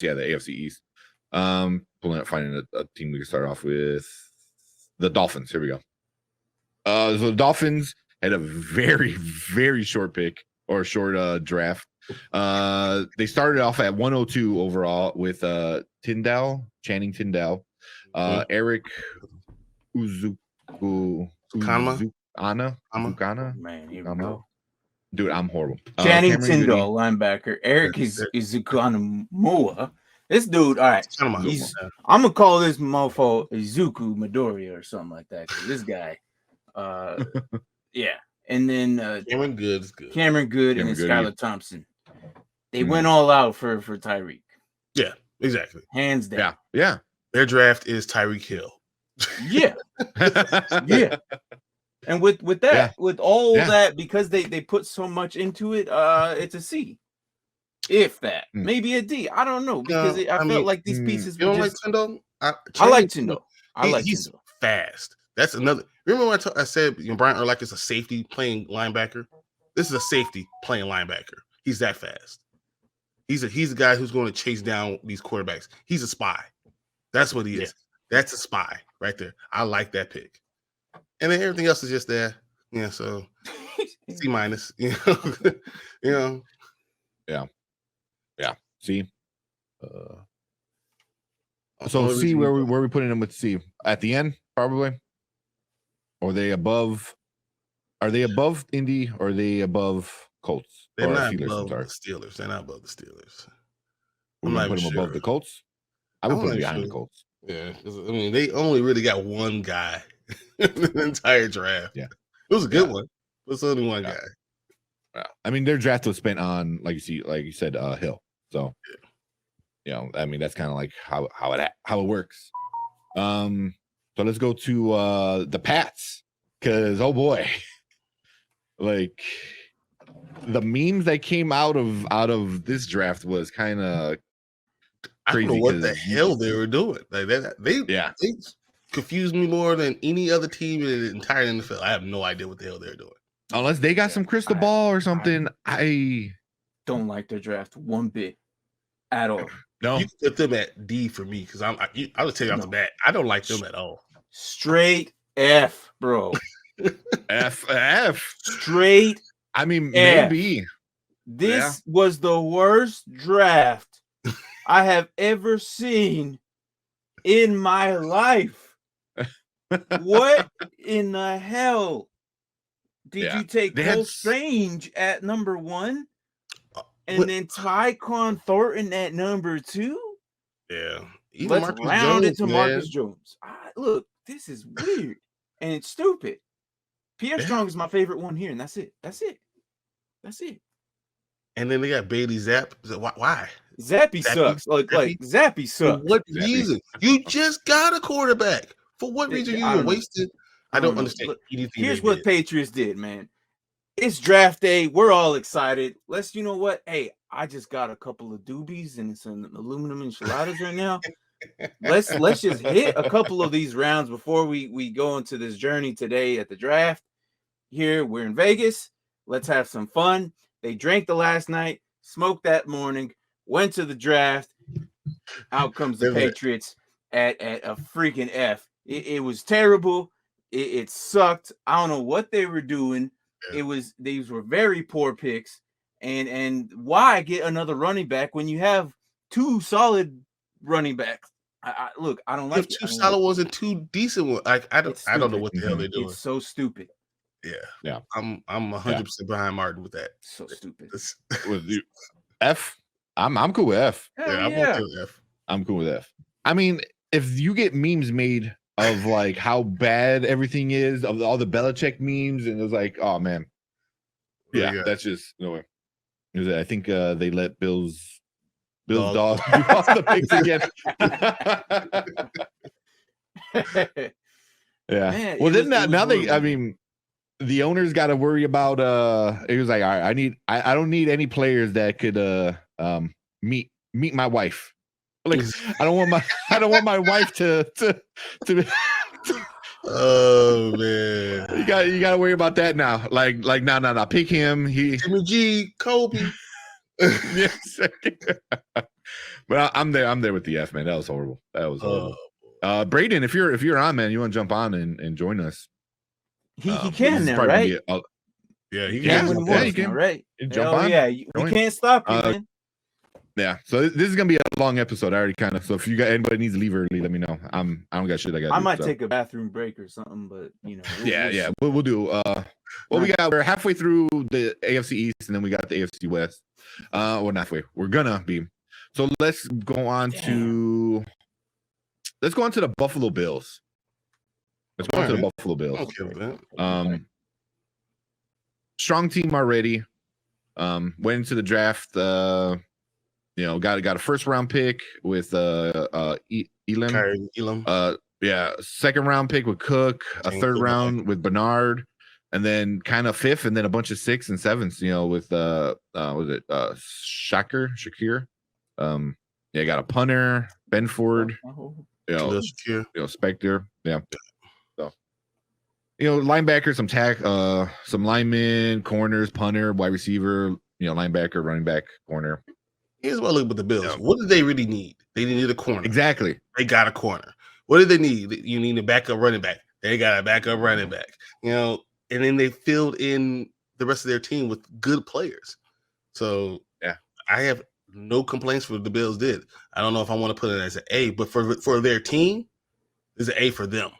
Yeah, the AFC East. Pulling up, finding a team we can start off with. The Dolphins. Here we go. So the Dolphins had a very, very short pick or short draft. They started off at 102 overall with Channing Tyndall, Eric Uzukana. Man, here we go. Dude, I'm horrible. Channing Tyndall, linebacker. Eric Izukanamua. This dude, all right. I'm gonna call this mofo Izuku Midoriya or something like that. This guy, yeah. And then Cameron Good, and Skylar Thompson. They went all out for Tyreek. Yeah, exactly. Hands down. Yeah. Their draft is Tyreek Hill. Yeah. Yeah. And with that, with all that, because they put so much into it, it's a C. If that. Maybe a D. I don't know. Because I felt like these pieces. You don't like Tyndall? I like Tyndall. He's fast. That's another. Remember when I said Brian Urlacher is a safety playing linebacker? This is a safety playing linebacker. He's that fast. He's a guy who's going to chase down these quarterbacks. He's a spy. That's what he is. That's a spy right there. I like that pick. And then everything else is just there. Yeah, so C minus. You know. Yeah. C. So C, where we putting them with C? At the end, probably? Or are they above Indy, or are they above Colts? They're not above the Steelers. They're not above the Steelers. I'm not put them above the Colts. I would put them behind the Colts. Yeah, I mean, they only really got one guy in the entire draft. Yeah, it was a good one. It's only one guy. Yeah. I mean, their draft was spent on, like you said, Hill. So, I mean, that's kind of like how it works. So let's go to the Pats, because oh boy, like the memes that came out of this draft was kind of crazy. I don't know what the hell they were doing. Like they confused me more than any other team in the entire NFL. I have no idea what the hell they're doing. Unless they got some crystal ball or something. I don't like their draft one bit at all. No, you can put them at D for me, because I would tell you off the bat, I don't like them at all. Straight F, bro. F. Straight. I mean, F. maybe this was the worst draft I have ever seen in my life. What in the hell did you take Cole Strange at number 1 and then Tyquan Thornton at number 2? Yeah. Even Let's round it to Marcus Jones. Look, this is weird and it's stupid. Pierre Strong is my favorite one here, and that's it. And then they got Bailey Zapp. Why? Zappy sucks. Like Zappy sucks. For what reason? You just got a quarterback. For what reason you even wasted? I don't understand anything. Here's what Patriots did, man. It's draft day. We're all excited. You know what? Hey, I just got a couple of doobies and some aluminum enchiladas right now. Let's just hit a couple of these rounds before we go into this journey today at the draft. Here, we're in Vegas. Let's have some fun. They drank the last night, smoked that morning, went to the draft. Out comes the Patriots at a freaking F. It was terrible. It sucked. I don't know what they were doing. These were very poor picks. And why get another running back when you have 2 solid running backs? I don't like two solid ones and 2 decent ones. I don't know what the hell they're doing. It's so stupid. Yeah. I'm 100% behind Martin with that. So stupid. With you, F. I'm cool with F. I'm okay with F. I'm cool with F. I mean, if you get memes made of like how bad everything is, of all the Belichick memes, and it was like, oh man, that's just no way. I think they let Bill's dog do all the picks again. Man, well, then now I mean, the owners got to worry about. It was like, all right, I don't need any players that could meet my wife. Like, I don't want my wife to. Oh man, you got to worry about that now. Like no, pick him. Jimmy G, Kobe. Yes. But I'm there with the F, man. That was horrible. That was horrible. Braden, if you're on, man, you want to jump on and join us? He can now, probably right? gonna be Yeah, he Can can. when he yeah, wants you now, can. right? Jump Oh on. yeah, we Join. can't stop you, man. Yeah, so this is gonna be a long episode. I already kind of. So if you got anybody needs to leave early, let me know. I don't got shit I got. I might take a bathroom break or something, but you know. We'll do. Well, we're halfway through the AFC East, and then we got the AFC West. Well, not halfway. We're gonna be. So let's go on to the Buffalo Bills. Let's go on to the Buffalo Bills. Okay, Strong team already. Went into the draft. Got a first round pick with Elam. Second round pick with Cook, a third round with Bernard, and then kind of fifth, and then a bunch of 6th and 7th, with Shakir. Got a punter, Benford, Spector. Yeah. So linebacker, some linemen, corners, punter, wide receiver, linebacker, running back, corner. Here's what I look at the Bills. Yeah. What do they really need? They need a corner. Exactly. They got a corner. What do they need? You need a backup running back. They got a backup running back. And then they filled in the rest of their team with good players. So yeah, I have no complaints for what the Bills did. I don't know if I want to put it as an A, but for their team, it's an A for them.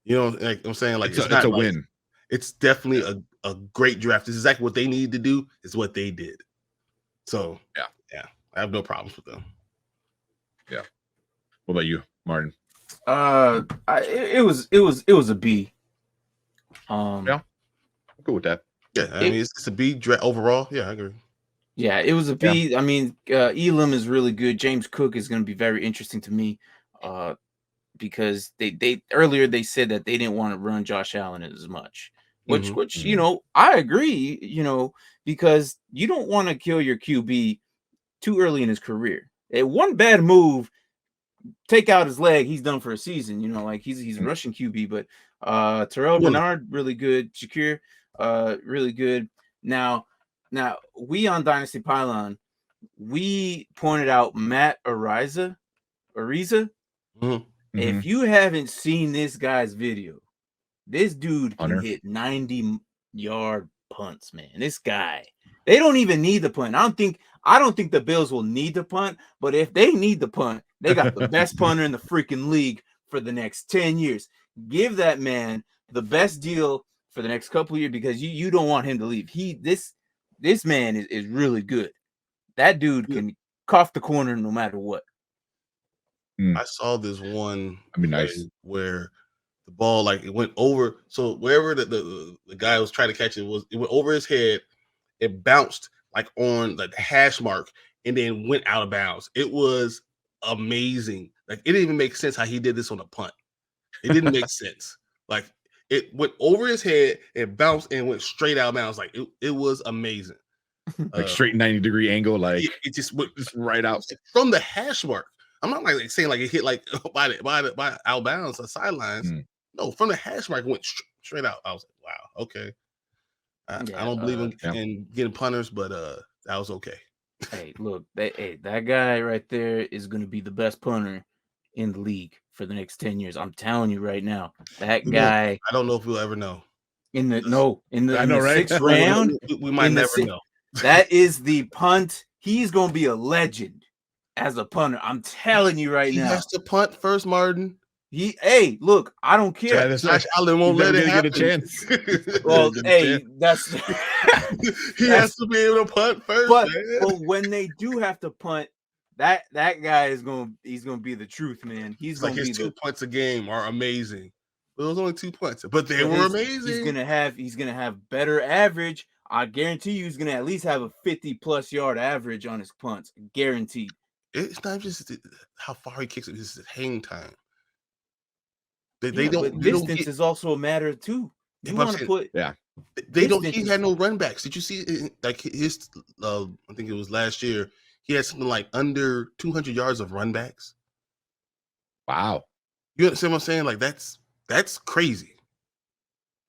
Like I'm saying, like it's a win. It's definitely a great draft. This is exactly what they need to do. Is what they did. So yeah, I have no problems with them. Yeah. What about you, Martin? It was a B. Yeah, I'm cool with that. Yeah, I mean it's a B overall. Yeah, I agree. Yeah, it was a B. Yeah. I mean, Elam is really good. James Cook is going to be very interesting to me, because they earlier they said that they didn't want to run Josh Allen as much, which I agree. Because you don't want to kill your QB too early in his career. One bad move, take out his leg, he's done for a season. He's a Russian QB, but Terrell Bernard really good, Shakir really good. Now we on Dynasty Pylon, we pointed out Matt Ariza. If you haven't seen this guy's video, this dude can hit 90-yard punts, man. This guy, they don't even need the punt. I don't think the Bills will need the punt, but if they need the punt, they got the best punter in the freaking league for the next 10 years. Give that man the best deal for the next couple of years, because you don't want him to leave. This man is really good. That dude can cough the corner no matter what. I saw this one nice where the ball it went over. So wherever the guy was trying to catch it went over his head. It bounced on the hash mark and then went out of bounds. It was amazing. It didn't even make sense how he did this on a punt. It didn't make sense. It went over his head, it bounced and went straight out of bounds. It was amazing. Straight 90-degree angle. It just went right out from the hash mark. I'm not saying it hit by out of bounds or sidelines. No, from the hash mark, it went straight out. I was like, wow, okay. I don't believe in getting punters, but that was okay. Hey, look, that guy right there is going to be the best punter in the league for the next 10 years. I'm telling you right now, that guy. I don't know if we'll ever know. In the 6th Right? round, we might never know. That is the punt. He's going to be a legend as a punter. I'm telling you right now. He has to punt first, Martin. Look, I don't care. Josh Allen won't let it happen. Get a chance. Well, that's he has to be able to punt first. But when they do have to punt, that guy is he's gonna be the truth, man. He's gonna his 2 punts a game are amazing. It was only 2 punts, but they were amazing. He's gonna have better average. I guarantee you, he's gonna at least have a 50+ yard average on his punts. Guaranteed. It's not just how far he kicks it; it's his hang time. They don't. Distance is also a matter too. You want to put They don't. He had no run backs. Did you see his? I think it was last year. He had something under 200 yards of run backs. Wow. You understand what I'm saying? That's crazy.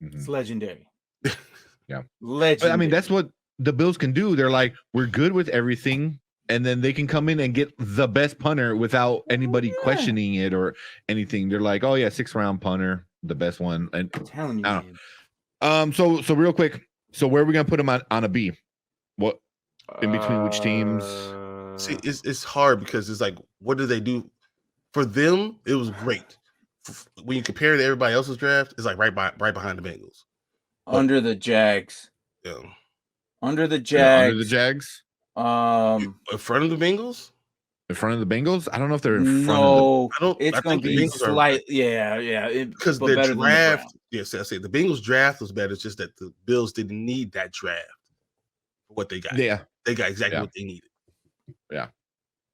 It's legendary. Yeah, legendary. I mean, that's what the Bills can do. They're we're good with everything and then they can come in and get the best punter without anybody questioning it or anything. They're like, oh yeah, 6th-round punter, the best one. And I'm telling you, I man. So real quick, so where are we gonna put him on a B? What in between which teams? See, it's hard because it's like, what do they do? For them, it was great. When you compare it to everybody else's draft, it's like right behind the Bengals. Under the Jags. Yeah. Under the Jags. Under the Jags? In front of the Bengals? In front of the Bengals? I don't know if they're in front no, of it's going to be slight. Yeah. Because the draft, yes, I say the Bengals draft was better. It's just that the Bills didn't need that draft for what they got. Yeah. They got exactly what they needed. Yeah.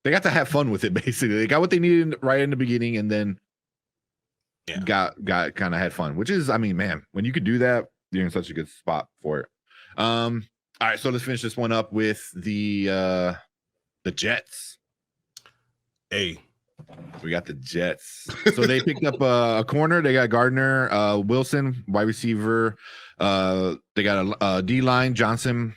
They got to have fun with it, basically. They got what they needed right in the beginning and then got kind of had fun, which is, I mean, man, when you could do that, you're in such a good spot for it. All right, so let's finish this one up with the Jets. Hey, we got the Jets. So they picked up a corner. They got Gardner, Wilson, wide receiver. They got a D line, Johnson,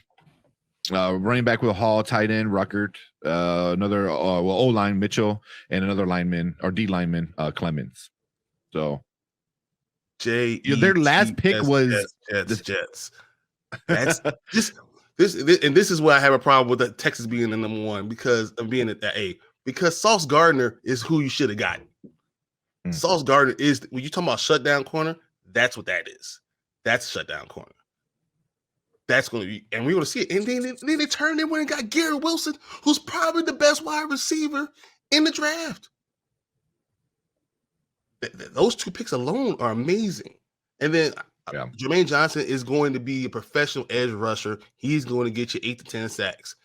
running back with Hall, tight end, Ruckert, another O line, Mitchell, and another lineman or D lineman, Clemens. So their last pick was the Jets. That's just this, and this is why I have a problem with the Texas being the number one because of being at that A. Because Sauce Gardner is who you should have gotten. Sauce Gardner is when you talking about shutdown corner. That's what that is. That's shutdown corner. That's going to be, and we want to see it. And then they turned in when and got Garrett Wilson, who's probably the best wide receiver in the draft. Those two picks alone are amazing. And then Jermaine Johnson is going to be a professional edge rusher. He's going to get you 8 to 10 sacks.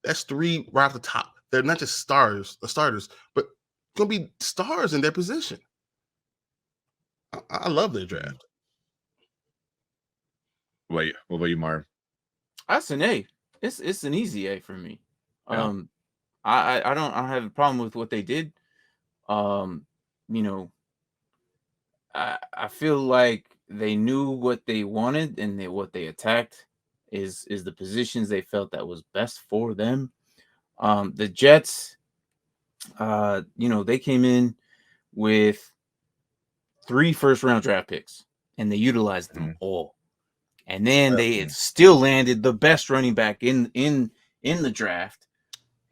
That's 3 right off the top. They're not just starters, but going to be stars in their position. I love their draft. Wait, what about you, Marv? That's an A. It's an easy A for me. Yeah. I don't have a problem with what they did. I feel like they knew what they wanted and what they attacked is the positions they felt that was best for them. The Jets, they came in with 3 first-round draft picks and they utilized them all. And then they still landed the best running back in the draft.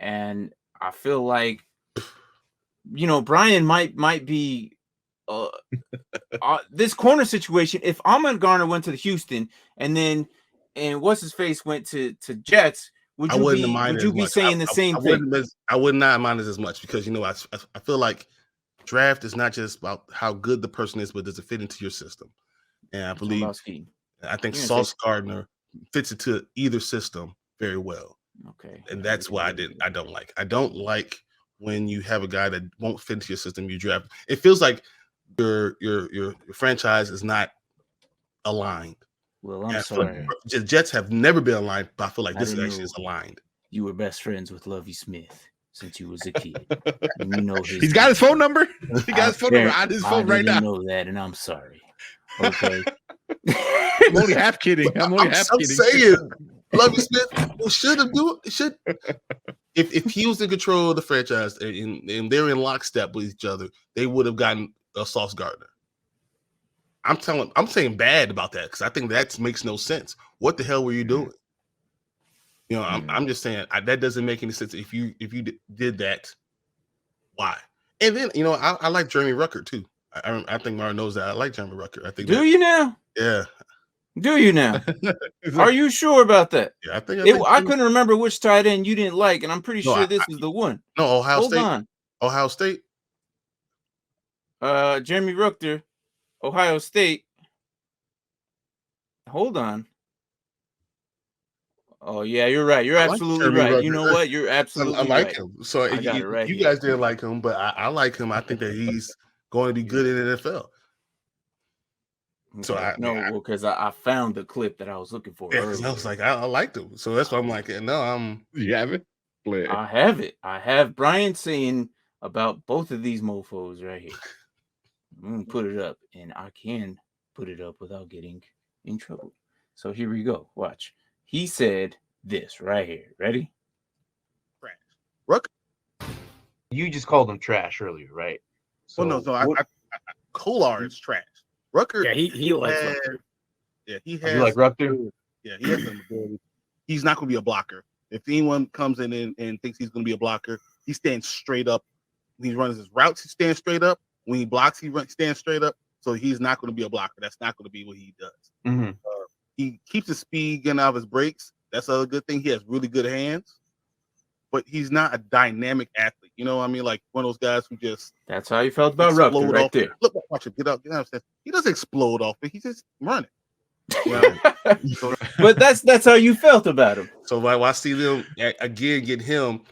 And I feel like, Brian might be this corner situation. If Ahmad Garner went to the Houston and what's his face went to Jets, would you be saying the same thing? I would not mind it as much because I feel like draft is not just about how good the person is, but does it fit into your system? And I think Sauce Gardner fits into either system very well. Okay. And that's why I don't like when you have a guy that won't fit into your system you draft. It feels like your franchise is not aligned. Well, I'm sorry. The Jets have never been aligned, but I feel like this actually is aligned. You were best friends with Lovie Smith since you was a kid. And he's got his phone number. He got his phone number on his phone right now. I know that, and I'm sorry. Okay. I'm only half kidding. I'm saying Lovie Smith should have do it. Should if he was in control of the franchise and they're in lockstep with each other, they would have gotten a Sauce Gardner. I'm saying bad about that because I think that makes no sense. What the hell were you doing? I'm just saying that doesn't make any sense. If you did that, why? And then I like Jeremy Ruckert too. I think Mara knows that. I like Jeremy Ruckert. I think. Do you now? Yeah. Do you now? Are you sure about that? Yeah, I couldn't remember which tight end you didn't like, and I'm pretty sure this is the one. No, Ohio State. Hold on. Ohio State. Jeremy Ruckert, Ohio State. Hold on. Oh yeah, you're right. You're absolutely right. Ruckert. You know what? You're absolutely right. I like him. So you guys didn't like him, but I like him. I think that he's going to be good in the NFL. So because I found the clip that I was looking for. Yeah, I was like, I liked him. So that's why I'm like, no, you have it? I have it. I have Brian saying about both of these mofos right here. I'm gonna put it up, and I can put it up without getting in trouble. So here we go. Watch. He said this right here. Ready? Right. Rucker. You just called him trash earlier, right? So, no, Kolar is trash. Rucker. Yeah, he likes Rucker. Yeah, he You has. like Rucker? Yeah, he has some ability. He's not going to be a blocker. If anyone comes in and thinks he's going to be a blocker, he stands straight up. When he runs his routes, he stands straight up. When he blocks, stands straight up. So he's not going to be a blocker. That's not going to be what he does. Mm-hmm. He keeps his speed getting out of his breaks. That's a good thing. He has really good hands, but he's not a dynamic athlete. You know what I mean? Like one of those guys who just That's how you felt about Rucker right there. Look, watch him get out. He doesn't explode off it. He's just running. You know? So, But that's how you felt about him. so when I see them again get him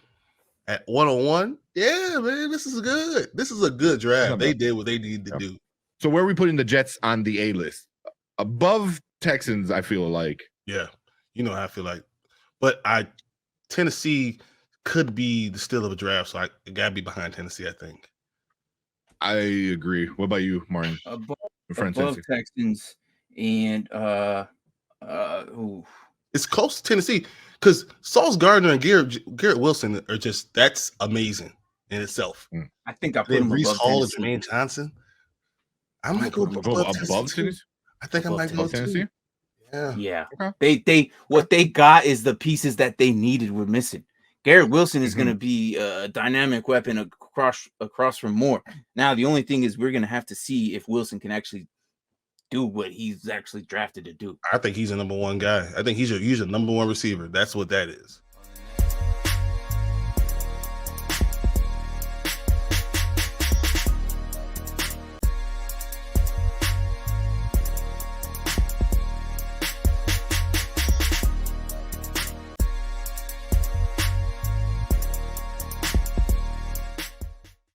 at 101, yeah, man, this is good. This is a good draft. They did what they needed to do. So where are we putting the Jets on the A list? Above Texans, I feel like. Yeah, you know how I feel like. But Tennessee could be the steal of a draft, so it gotta be behind Tennessee, I think. I agree. What about you, Martin? Above Tennessee. Texans and It's close to Tennessee because Sauce Gardner and Garrett Wilson are just that's amazing in itself. I think I put him Breece above Hall and Tennessee. Jermaine Johnson. I might go above Tennessee. I think I might go Tennessee. Yeah. Okay. They what they got is the pieces that they needed were missing. Garrett Wilson is going to be a dynamic weapon across from Moore. Now the only thing is we're going to have to see if Wilson can actually do what he's actually drafted to do. I think he's a number one guy. I think he's your number one receiver. That's what that is.